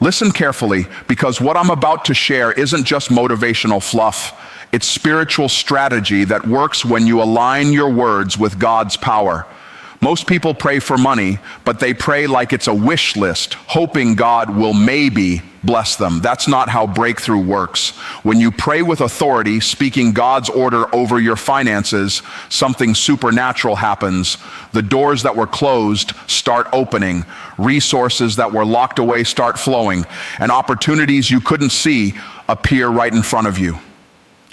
Listen carefully, because what I'm about to share isn't just motivational fluff. It's spiritual strategy that works when you align your words with God's power. Most people pray for money, but they pray like it's a wish list, hoping God will maybe bless them. That's not how breakthrough works. When you pray with authority, speaking God's order over your finances, something supernatural happens. The doors that were closed start opening. Resources that were locked away start flowing. And opportunities you couldn't see appear right in front of you.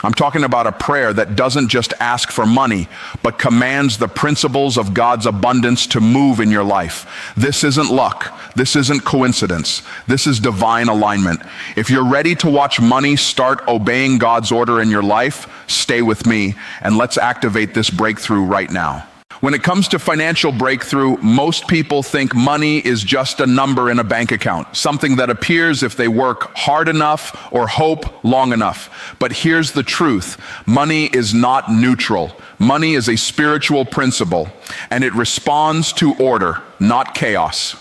I'm talking about a prayer that doesn't just ask for money, but commands the principles of God's abundance to move in your life. This isn't luck. This isn't coincidence. This is divine alignment. If you're ready to watch money start obeying God's order in your life, stay with me and let's activate this breakthrough right now. When it comes to financial breakthrough, most people think money is just a number in a bank account, something that appears if they work hard enough or hope long enough. But here's the truth. Money is not neutral. Money is a spiritual principle, and it responds to order, not chaos.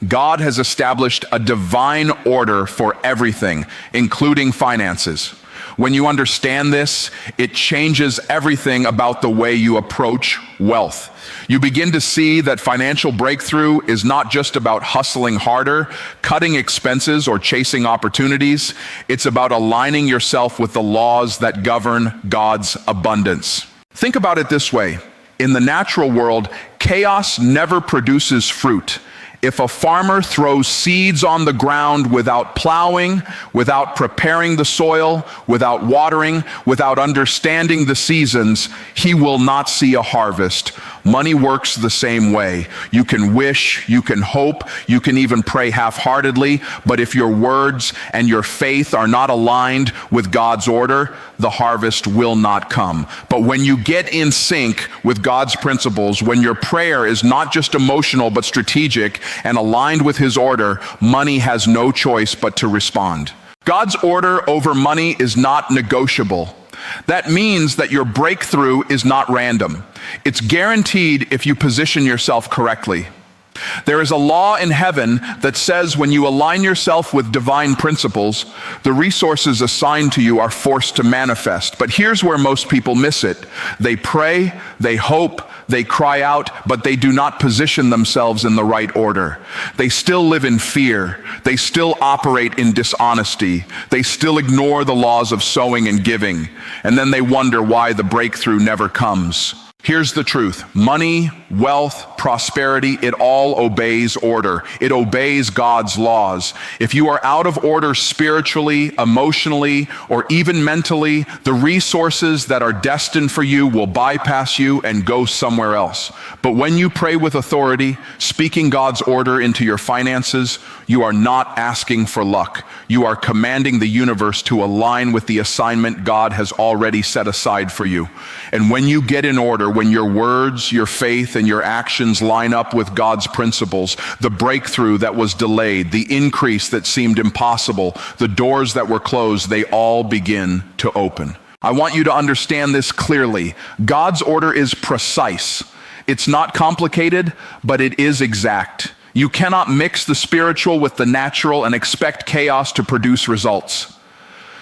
God has established a divine order for everything, including finances. When you understand this, it changes everything about the way you approach wealth. You begin to see that financial breakthrough is not just about hustling harder, cutting expenses, or chasing opportunities. It's about aligning yourself with the laws that govern God's abundance. Think about it this way. In the natural world, chaos never produces fruit. If a farmer throws seeds on the ground without plowing, without preparing the soil, without watering, without understanding the seasons, he will not see a harvest. Money works the same way. You can wish, you can hope, you can even pray half-heartedly, but if your words and your faith are not aligned with God's order, the harvest will not come. But when you get in sync with God's principles, when your prayer is not just emotional but strategic and aligned with His order, money has no choice but to respond. God's order over money is not negotiable. That means that your breakthrough is not random. It's guaranteed if you position yourself correctly. There is a law in heaven that says when you align yourself with divine principles, the resources assigned to you are forced to manifest. But here's where most people miss it. They pray, they hope, they cry out, but they do not position themselves in the right order. They still live in fear. They still operate in dishonesty. They still ignore the laws of sowing and giving. And then they wonder why the breakthrough never comes. Here's the truth. Money, wealth, prosperity, it all obeys order. It obeys God's laws. If you are out of order spiritually, emotionally, or even mentally, the resources that are destined for you will bypass you and go somewhere else. But when you pray with authority, speaking God's order into your finances, you are not asking for luck. You are commanding the universe to align with the assignment God has already set aside for you. And when you get in order, when your words, your faith, and your actions line up with God's principles, the breakthrough that was delayed, the increase that seemed impossible, the doors that were closed, they all begin to open. I want you to understand this clearly. God's order is precise. It's not complicated, but it is exact. You cannot mix the spiritual with the natural and expect chaos to produce results.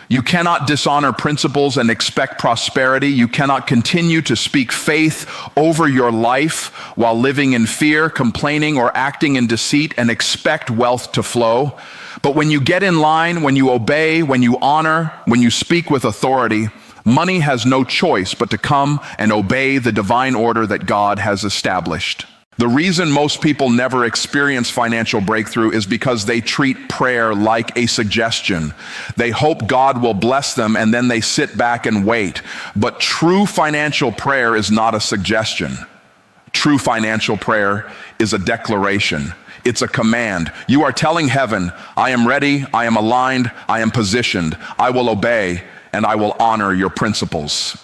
You cannot dishonor principles and expect prosperity. You cannot continue to speak faith over your life while living in fear, complaining, or acting in deceit and expect wealth to flow. But when you get in line, when you obey, when you honor, when you speak with authority, money has no choice but to come and obey the divine order that God has established. The reason most people never experience financial breakthrough is because they treat prayer like a suggestion. They hope God will bless them and then they sit back and wait. But true financial prayer is not a suggestion. True financial prayer is a declaration. It's a command. You are telling heaven, I am ready, I am aligned, I am positioned, I will obey, and I will honor your principles.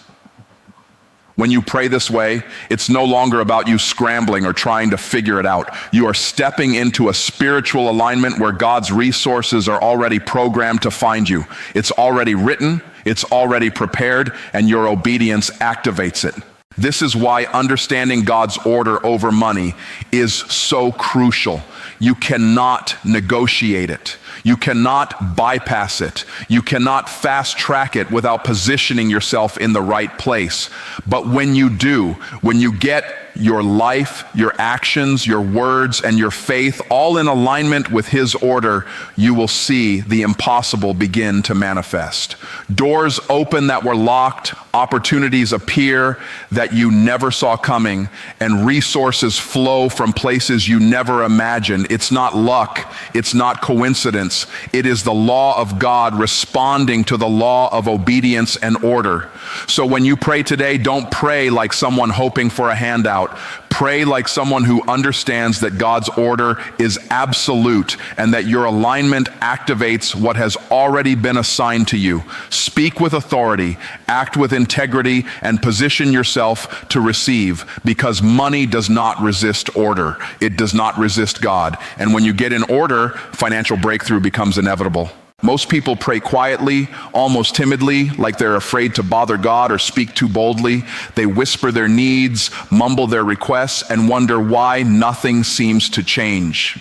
When you pray this way, it's no longer about you scrambling or trying to figure it out. You are stepping into a spiritual alignment where God's resources are already programmed to find you. It's already written, it's already prepared, and your obedience activates it. This is why understanding God's order over money is so crucial. You cannot negotiate it. You cannot bypass it. You cannot fast track it without positioning yourself in the right place. But when you do, when you get your life, your actions, your words, and your faith all in alignment with His order, you will see the impossible begin to manifest. Doors open that were locked, opportunities appear that you never saw coming, and resources flow from places you never imagined. It's not luck, it's not coincidence. It is the law of God responding to the law of obedience and order. So when you pray today, don't pray like someone hoping for a handout. Pray like someone who understands that God's order is absolute and that your alignment activates what has already been assigned to you. Speak with authority, act with integrity, and position yourself to receive, because money does not resist order. It does not resist God. And when you get in order, financial breakthrough becomes inevitable. Most people pray quietly, almost timidly, like they're afraid to bother God or speak too boldly. They whisper their needs, mumble their requests, and wonder why nothing seems to change.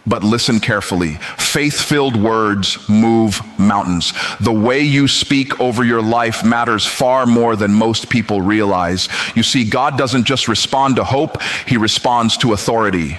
But listen carefully. Faith-filled words move mountains. The way you speak over your life matters far more than most people realize. You see, God doesn't just respond to hope, He responds to authority.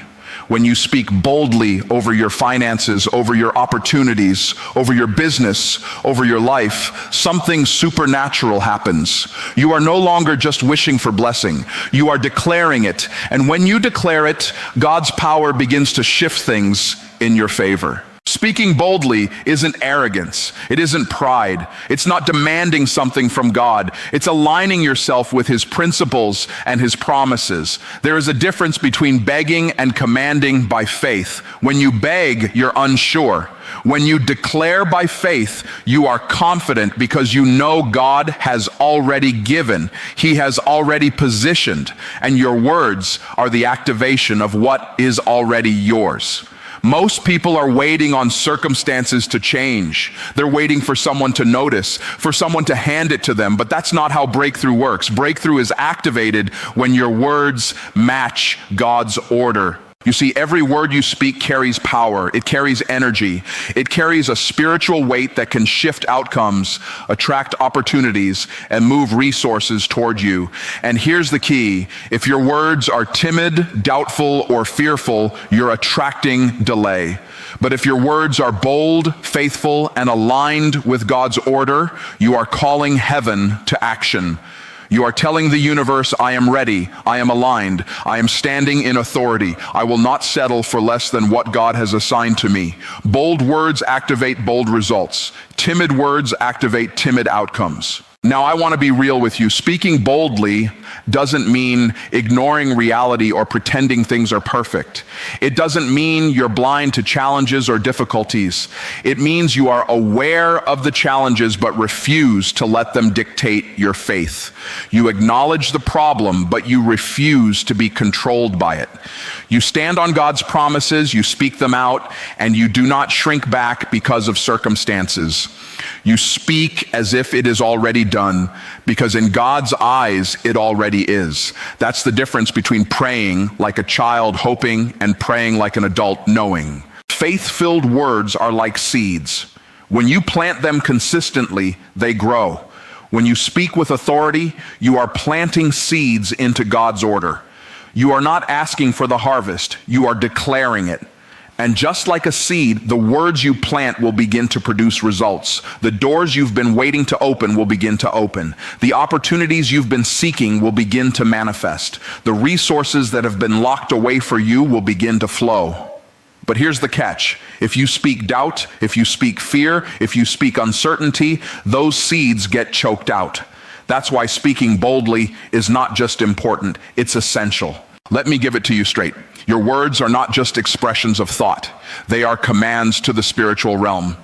When you speak boldly over your finances, over your opportunities, over your business, over your life, something supernatural happens. You are no longer just wishing for blessing. You are declaring it. And when you declare it, God's power begins to shift things in your favor. Speaking boldly isn't arrogance. It isn't pride. It's not demanding something from God. It's aligning yourself with His principles and His promises. There is a difference between begging and commanding by faith. When you beg, you're unsure. When you declare by faith, you are confident because you know God has already given. He has already positioned, and your words are the activation of what is already yours. Most people are waiting on circumstances to change. They're waiting for someone to notice, for someone to hand it to them, but that's not how breakthrough works. Breakthrough is activated when your words match God's order. You see, every word you speak carries power. It carries energy. It carries a spiritual weight that can shift outcomes, attract opportunities, and move resources toward you. And here's the key. If your words are timid, doubtful, or fearful, you're attracting delay. But if your words are bold, faithful, and aligned with God's order, you are calling heaven to action. You are telling the universe, I am ready, I am aligned, I am standing in authority. I will not settle for less than what God has assigned to me. Bold words activate bold results. Timid words activate timid outcomes. Now, I want to be real with you. Speaking boldly doesn't mean ignoring reality or pretending things are perfect. It doesn't mean you're blind to challenges or difficulties. It means you are aware of the challenges but refuse to let them dictate your faith. You acknowledge the problem, but you refuse to be controlled by it. You stand on God's promises, you speak them out, and you do not shrink back because of circumstances. You speak as if it is already done, because in God's eyes, it already is. That's the difference between praying like a child hoping and praying like an adult knowing. Faith-filled words are like seeds. When you plant them consistently, they grow. When you speak with authority, you are planting seeds into God's order. You are not asking for the harvest, you are declaring it. And just like a seed, the words you plant will begin to produce results. The doors you've been waiting to open will begin to open. The opportunities you've been seeking will begin to manifest. The resources that have been locked away for you will begin to flow. But here's the catch. If you speak doubt, if you speak fear, if you speak uncertainty, those seeds get choked out. That's why speaking boldly is not just important, it's essential. Let me give it to you straight. Your words are not just expressions of thought. They are commands to the spiritual realm.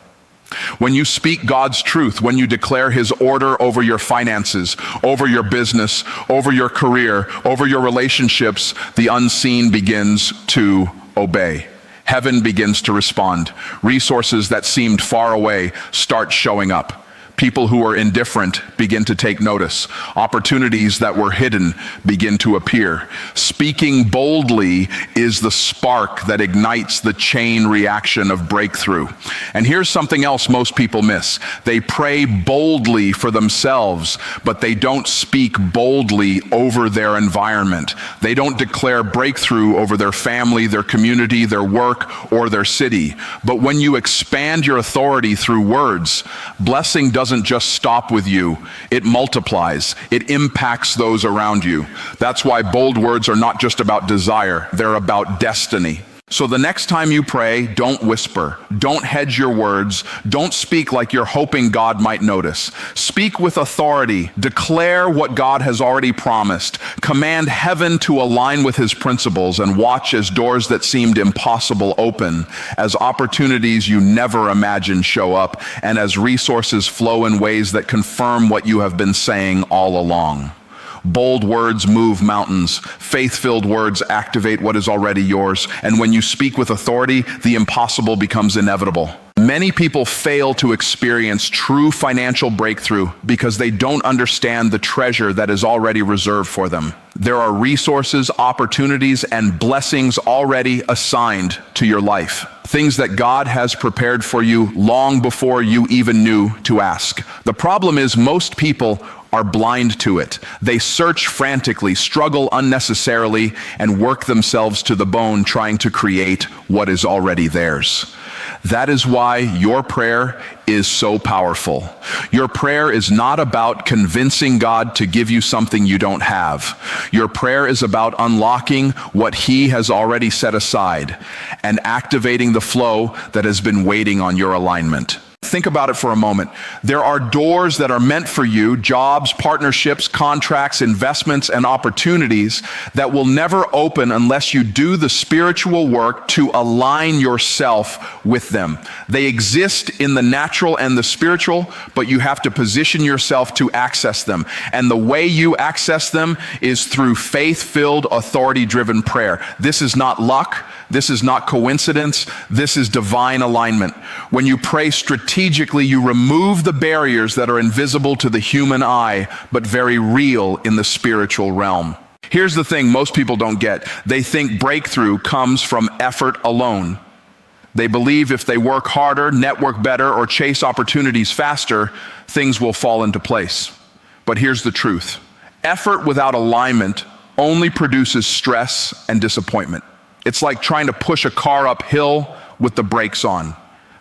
When you speak God's truth, when you declare His order over your finances, over your business, over your career, over your relationships, the unseen begins to obey. Heaven begins to respond. Resources that seemed far away start showing up. People who are indifferent begin to take notice. Opportunities that were hidden begin to appear. Speaking boldly is the spark that ignites the chain reaction of breakthrough. And here's something else most people miss. They pray boldly for themselves, but they don't speak boldly over their environment. They don't declare breakthrough over their family, their community, their work, or their city. But when you expand your authority through words, blessing doesn't just stop with you, it multiplies. It impacts those around you. That's why bold words are not just about desire, they're about destiny. So the next time you pray, don't whisper, don't hedge your words, don't speak like you're hoping God might notice. Speak with authority, declare what God has already promised, command heaven to align with his principles, and watch as doors that seemed impossible open, as opportunities you never imagined show up, and as resources flow in ways that confirm what you have been saying all along. Bold words move mountains. Faith-filled words activate what is already yours. And when you speak with authority, the impossible becomes inevitable. Many people fail to experience true financial breakthrough because they don't understand the treasure that is already reserved for them. There are resources, opportunities, and blessings already assigned to your life. Things that God has prepared for you long before you even knew to ask. The problem is most people are blind to it. They search frantically, struggle unnecessarily, and work themselves to the bone trying to create what is already theirs. That is why your prayer is so powerful. Your prayer is not about convincing God to give you something you don't have. Your prayer is about unlocking what he has already set aside and activating the flow that has been waiting on your alignment. Think about it for a moment. There are doors that are meant for you, jobs, partnerships, contracts, investments, and opportunities that will never open unless you do the spiritual work to align yourself with them. They exist in the natural and the spiritual, but you have to position yourself to access them. And the way you access them is through faith-filled, authority-driven prayer. This is not luck. This is not coincidence. This is divine alignment. When you pray strategically, you remove the barriers that are invisible to the human eye, but very real in the spiritual realm. Here's the thing most people don't get. They think breakthrough comes from effort alone. They believe if they work harder, network better, or chase opportunities faster, things will fall into place. But here's the truth. Effort without alignment only produces stress and disappointment. It's like trying to push a car uphill with the brakes on.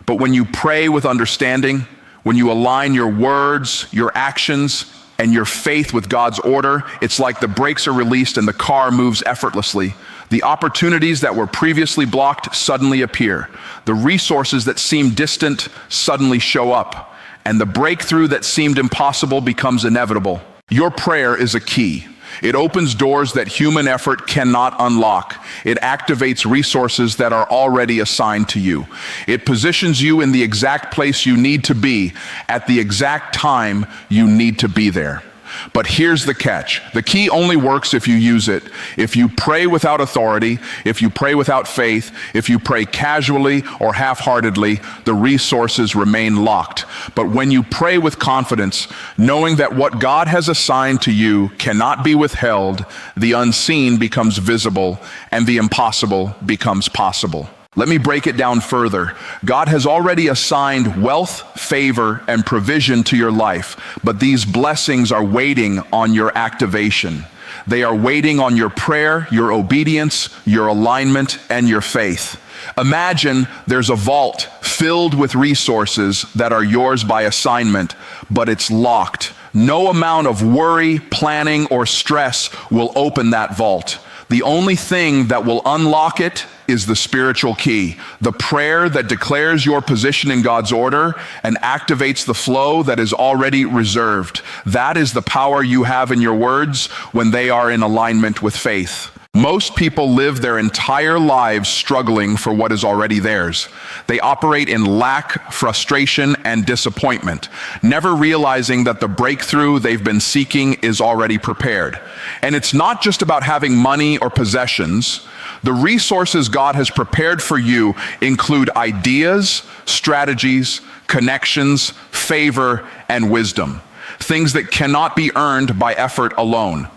But when you pray with understanding, when you align your words, your actions, and your faith with God's order, it's like the brakes are released and the car moves effortlessly. The opportunities that were previously blocked suddenly appear. The resources that seemed distant suddenly show up. And the breakthrough that seemed impossible becomes inevitable. Your prayer is a key. It opens doors that human effort cannot unlock. It activates resources that are already assigned to you. It positions you in the exact place you need to be at the exact time you need to be there. But here's the catch. The key only works if you use it. If you pray without authority, if you pray without faith, if you pray casually or half-heartedly, the resources remain locked. But when you pray with confidence, knowing that what God has assigned to you cannot be withheld, the unseen becomes visible and the impossible becomes possible. Let me break it down further. God has already assigned wealth, favor, and provision to your life, but these blessings are waiting on your activation. They are waiting on your prayer, your obedience, your alignment, and your faith. Imagine there's a vault filled with resources that are yours by assignment, but it's locked. No amount of worry, planning, or stress will open that vault. The only thing that will unlock it is the spiritual key, the prayer that declares your position in God's order and activates the flow that is already reserved. That is the power you have in your words when they are in alignment with faith. Most people live their entire lives struggling for what is already theirs. They operate in lack, frustration, and disappointment, never realizing that the breakthrough they've been seeking is already prepared. And it's not just about having money or possessions. The resources God has prepared for you include ideas, strategies, connections, favor, and wisdom. Things that cannot be earned by effort alone.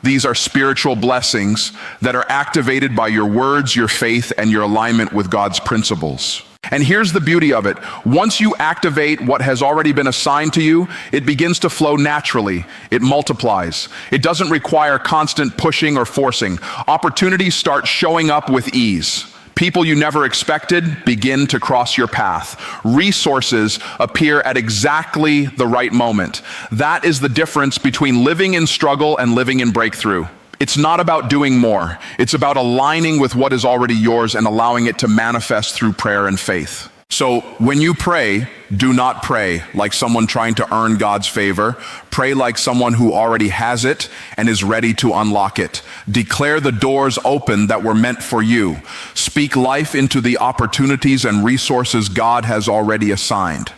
These are spiritual blessings that are activated by your words, your faith, and your alignment with God's principles. And here's the beauty of it. Once you activate what has already been assigned to you, it begins to flow naturally. It multiplies. It doesn't require constant pushing or forcing. Opportunities start showing up with ease. People you never expected begin to cross your path. Resources appear at exactly the right moment. That is the difference between living in struggle and living in breakthrough. It's not about doing more. It's about aligning with what is already yours and allowing it to manifest through prayer and faith. So when you pray, do not pray like someone trying to earn God's favor. Pray like someone who already has it and is ready to unlock it. Declare the doors open that were meant for you. Speak life into the opportunities and resources God has already assigned.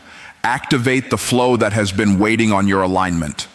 Activate the flow that has been waiting on your alignment.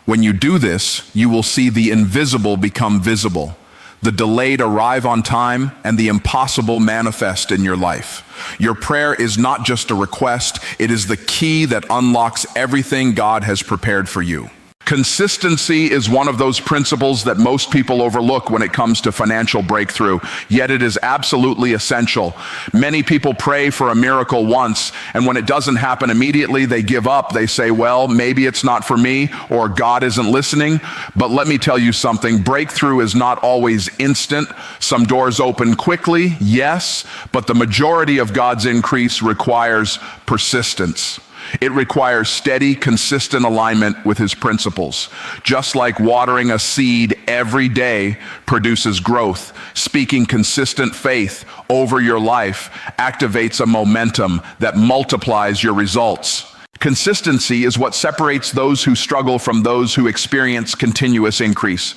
When you do this, you will see the invisible become visible, the delayed arrive on time, and the impossible manifest in your life. Your prayer is not just a request, it is the key that unlocks everything God has prepared for you. Consistency is one of those principles that most people overlook when it comes to financial breakthrough, yet it is absolutely essential. Many people pray for a miracle once, and when it doesn't happen immediately, they give up. They say, well, maybe it's not for me, or God isn't listening. But let me tell you something, breakthrough is not always instant. Some doors open quickly, yes, but the majority of God's increase requires persistence. It requires steady, consistent alignment with His principles. Just like watering a seed every day produces growth, speaking consistent faith over your life activates a momentum that multiplies your results. Consistency is what separates those who struggle from those who experience continuous increase.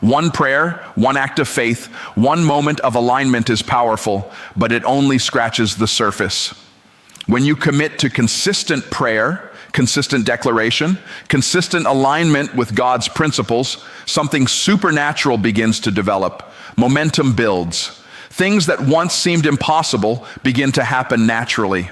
One prayer, one act of faith, one moment of alignment is powerful, but it only scratches the surface. When you commit to consistent prayer, consistent declaration, consistent alignment with God's principles, something supernatural begins to develop. Momentum builds. Things that once seemed impossible begin to happen naturally.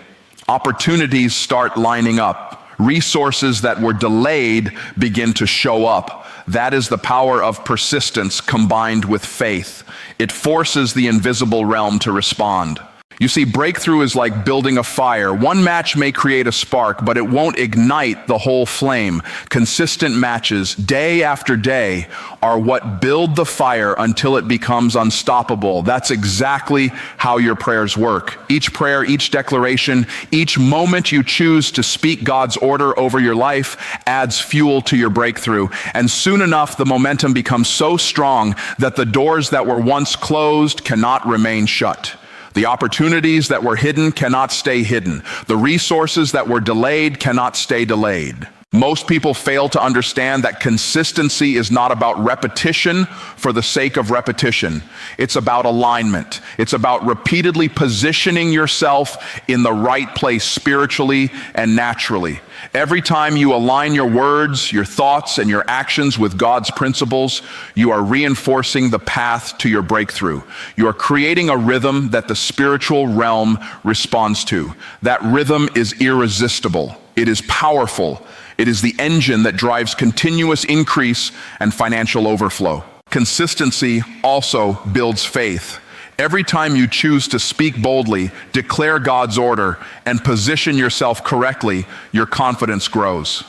Opportunities start lining up. Resources that were delayed begin to show up. That is the power of persistence combined with faith. It forces the invisible realm to respond. You see, breakthrough is like building a fire. One match may create a spark, but it won't ignite the whole flame. Consistent matches, day after day, are what build the fire until it becomes unstoppable. That's exactly how your prayers work. Each prayer, each declaration, each moment you choose to speak God's order over your life adds fuel to your breakthrough. And soon enough, the momentum becomes so strong that the doors that were once closed cannot remain shut. The opportunities that were hidden cannot stay hidden. The resources that were delayed cannot stay delayed. Most people fail to understand that consistency is not about repetition for the sake of repetition. It's about alignment. It's about repeatedly positioning yourself in the right place spiritually and naturally. Every time you align your words, your thoughts, and your actions with God's principles, you are reinforcing the path to your breakthrough. You are creating a rhythm that the spiritual realm responds to. That rhythm is irresistible. It is powerful. It is the engine that drives continuous increase and financial overflow. Consistency also builds faith. Every time you choose to speak boldly, declare God's order, and position yourself correctly, your confidence grows.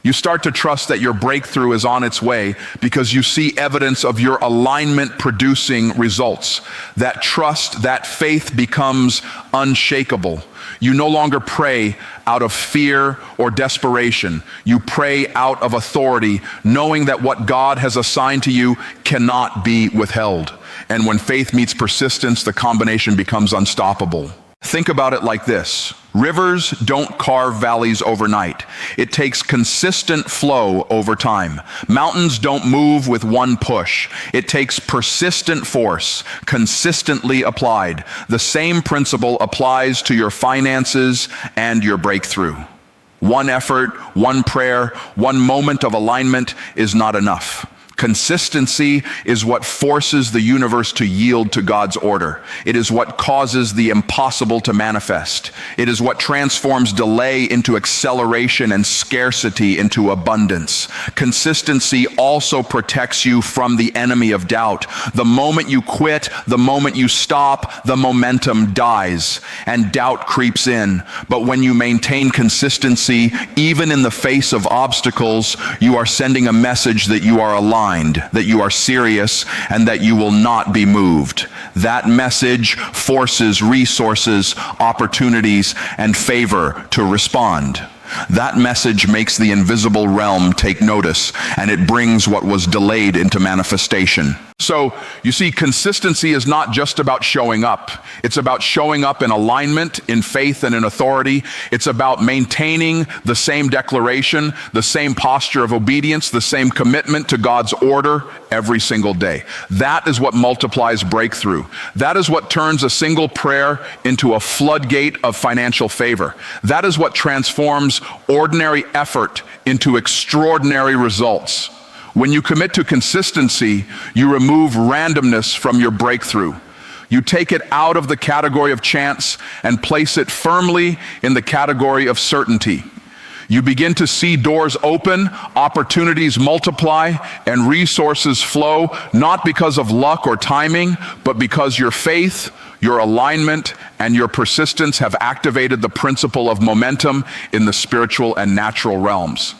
You start to trust that your breakthrough is on its way because you see evidence of your alignment producing results. That trust, that faith becomes unshakable. You no longer pray out of fear or desperation. You pray out of authority, knowing that what God has assigned to you cannot be withheld. And when faith meets persistence, the combination becomes unstoppable. Think about it like this. Rivers don't carve valleys overnight. It takes consistent flow over time. Mountains don't move with one push. It takes persistent force, consistently applied. The same principle applies to your finances and your breakthrough. One effort, one prayer, one moment of alignment is not enough. Consistency is what forces the universe to yield to God's order. It is what causes the impossible to manifest. It is what transforms delay into acceleration and scarcity into abundance. Consistency also protects you from the enemy of doubt. The moment you quit, the moment you stop, the momentum dies and doubt creeps in. But when you maintain consistency, even in the face of obstacles, you are sending a message that you are aligned, that you are serious, and that you will not be moved. That message forces resources, opportunities, and favor to respond. That message makes the invisible realm take notice, and it brings what was delayed into manifestation. So, you see, consistency is not just about showing up. It's about showing up in alignment, in faith, and in authority. It's about maintaining the same declaration, the same posture of obedience, the same commitment to God's order every single day. That is what multiplies breakthrough. That is what turns a single prayer into a floodgate of financial favor. That is what transforms ordinary effort into extraordinary results. When you commit to consistency, you remove randomness from your breakthrough. You take it out of the category of chance and place it firmly in the category of certainty. You begin to see doors open, opportunities multiply, and resources flow, not because of luck or timing, but because your faith, your alignment, and your persistence have activated the principle of momentum in the spiritual and natural realms.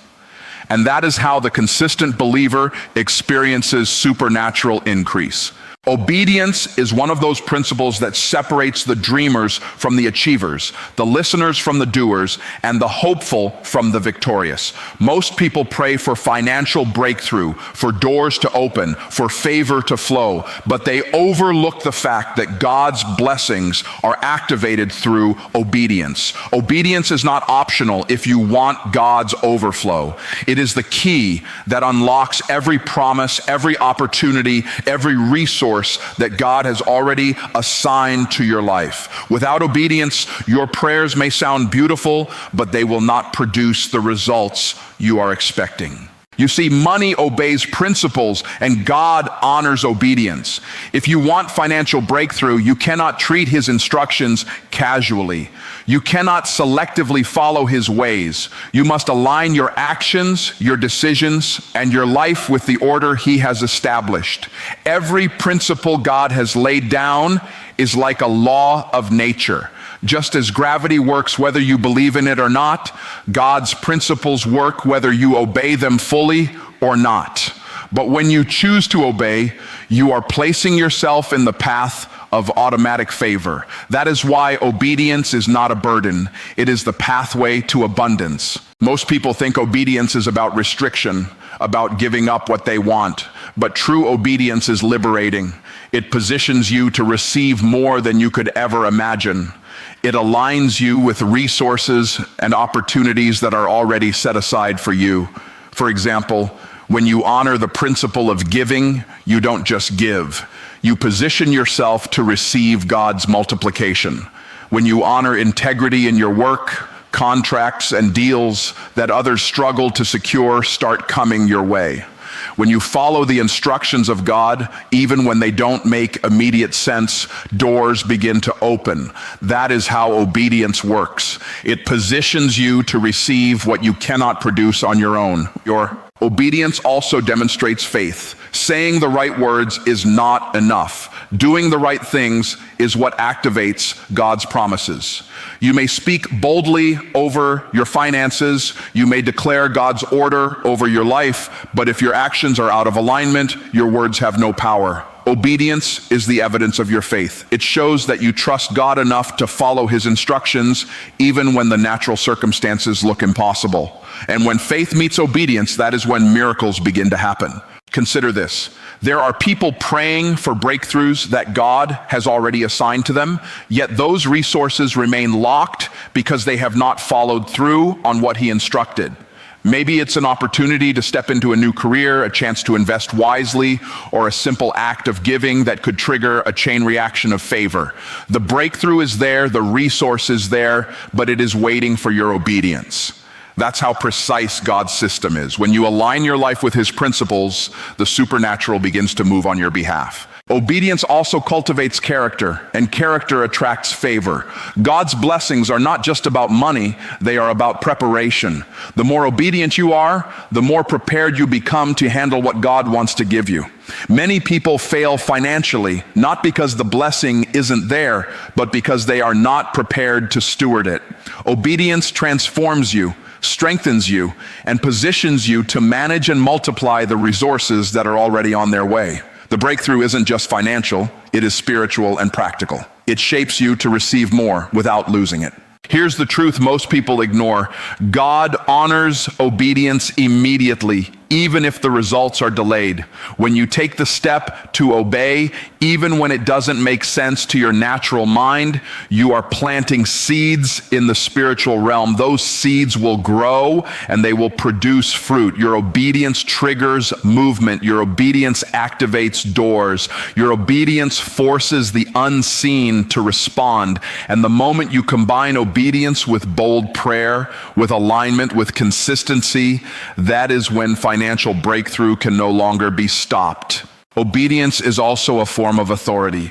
And that is how the consistent believer experiences supernatural increase. Obedience is one of those principles that separates the dreamers from the achievers, the listeners from the doers, and the hopeful from the victorious. Most people pray for financial breakthrough, for doors to open, for favor to flow, but they overlook the fact that God's blessings are activated through obedience. Obedience is not optional if you want God's overflow. It is the key that unlocks every promise, every opportunity, every resource that God has already assigned to your life. Without obedience, your prayers may sound beautiful, but they will not produce the results you are expecting. You see, money obeys principles and God honors obedience. If you want financial breakthrough, you cannot treat his instructions casually. You cannot selectively follow his ways. You must align your actions, your decisions, and your life with the order he has established. Every principle God has laid down is like a law of nature. Just as gravity works whether you believe in it or not, God's principles work whether you obey them fully or not. But when you choose to obey, you are placing yourself in the path of automatic favor. That is why obedience is not a burden. It is the pathway to abundance. Most people think obedience is about restriction, about giving up what they want. But true obedience is liberating. It positions you to receive more than you could ever imagine. It aligns you with resources and opportunities that are already set aside for you. For example, when you honor the principle of giving, you don't just give. You position yourself to receive God's multiplication. When you honor integrity in your work, contracts and deals that others struggle to secure start coming your way. When you follow the instructions of God, even when they don't make immediate sense, doors begin to open. That is how obedience works. It positions you to receive what you cannot produce on your own. Your obedience also demonstrates faith. Saying the right words is not enough. Doing the right things is what activates God's promises. You may speak boldly over your finances. You may declare God's order over your life, but if your actions are out of alignment, your words have no power. Obedience is the evidence of your faith. It shows that you trust God enough to follow his instructions, even when the natural circumstances look impossible. And when faith meets obedience, that is when miracles begin to happen. Consider this. There are people praying for breakthroughs that God has already assigned to them, yet those resources remain locked because they have not followed through on what he instructed. Maybe it's an opportunity to step into a new career, a chance to invest wisely, or a simple act of giving that could trigger a chain reaction of favor. The breakthrough is there, the resource is there, but it is waiting for your obedience. That's how precise God's system is. When you align your life with his principles, the supernatural begins to move on your behalf. Obedience also cultivates character, and character attracts favor. God's blessings are not just about money, they are about preparation. The more obedient you are, the more prepared you become to handle what God wants to give you. Many people fail financially, not because the blessing isn't there, but because they are not prepared to steward it. Obedience transforms you, strengthens you, and positions you to manage and multiply the resources that are already on their way. The breakthrough isn't just financial, it is spiritual and practical. It shapes you to receive more without losing it. Here's the truth most people ignore. God honors obedience immediately, even if the results are delayed. When you take the step to obey, even when it doesn't make sense to your natural mind, you are planting seeds in the spiritual realm. Those seeds will grow and they will produce fruit. Your obedience triggers movement. Your obedience activates doors. Your obedience forces the unseen to respond. And the moment you combine obedience with bold prayer, with alignment, with consistency, that is when financial breakthrough can no longer be stopped. Obedience is also a form of authority.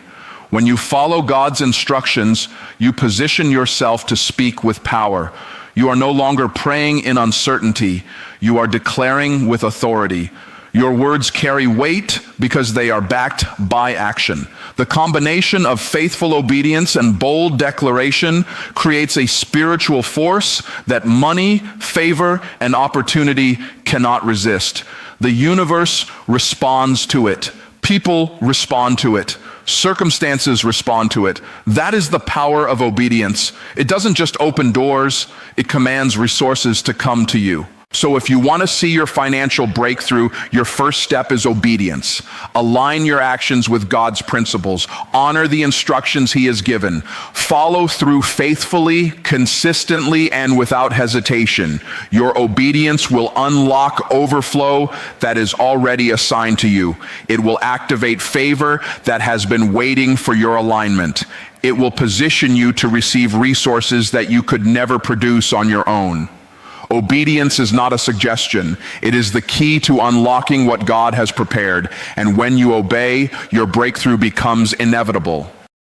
When you follow God's instructions, you position yourself to speak with power. You are no longer praying in uncertainty. You are declaring with authority. Your words carry weight because they are backed by action. The combination of faithful obedience and bold declaration creates a spiritual force that money, favor, and opportunity cannot resist. The universe responds to it. People respond to it. Circumstances respond to it. That is the power of obedience. It doesn't just open doors, it commands resources to come to you. So if you want to see your financial breakthrough, your first step is obedience. Align your actions with God's principles. Honor the instructions he has given. Follow through faithfully, consistently, and without hesitation. Your obedience will unlock overflow that is already assigned to you. It will activate favor that has been waiting for your alignment. It will position you to receive resources that you could never produce on your own. Obedience is not a suggestion. It is the key to unlocking what God has prepared. And when you obey, your breakthrough becomes inevitable.